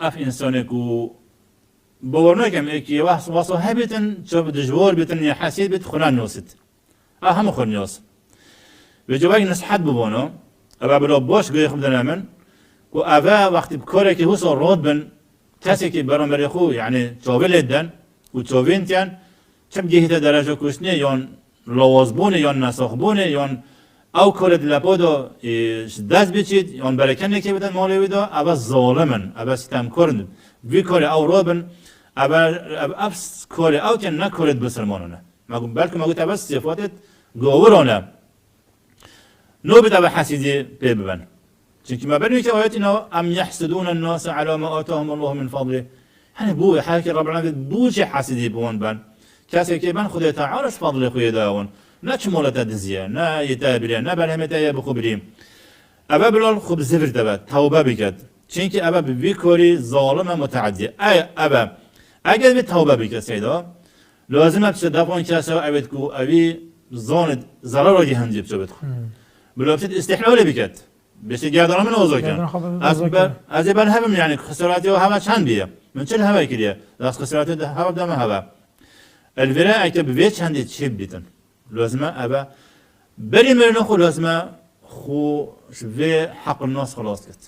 اف انسانك و باورناكم اكي واسو هبتن شوف دجوار بتن يا حسيد بت خلان نوست هم خلنيوس بجواي نصحت ببونو ابا بلو باش قوي خبدنا من و ابا وقت بكوري كي وصل رود بن كاسي كي برامبر يخو يعني تشوفيل الدن و تشوفينتيان كم جهة درجة كوشني يون لوازبوني يون نساخبوني يون او كورد لپودو دست بچید یان برکنه که بدن مالی ویدا ابا ظالمن ابا ستم کرد وی کاری او روبن ابا افس کاری او که نکرد بسرمانونه مگم بلکه مگوت ابا صفاتت گاورانه نو بده ابا حسیدی پی ببن چونکه ما بنوی که آیات اینا ام یحسدون الناس على ما آتاهم الله من فضله hani bu حرکت رب العالمین بو چه حسیدی بون بن کسی که من خدا تعالى فضل خوی داون نه چه مولت دزیه نه یتابیه نه برهم تایه بخوبریم ابا بلال خوب زفر دبد توبه بکد چون که ابا بی کاری ظالم متعدی ابا اگر بی توبه بکد سیدا لازم ابش دفعون کسی و اوید کو اوی زاند ضرر را گهنجی بچه بدخو بلال بشید استحلالی بکد بشید گردانه من اوضا کن از بر همم یعنی خساراتی و همه چند بیه من چل همه کریه دست خساراتی همه دم همه الوره اکتب وی چندی چیب بیتن لازمه ابا بري مرنو خو لازمه خو شوي حق الناس خلاص كت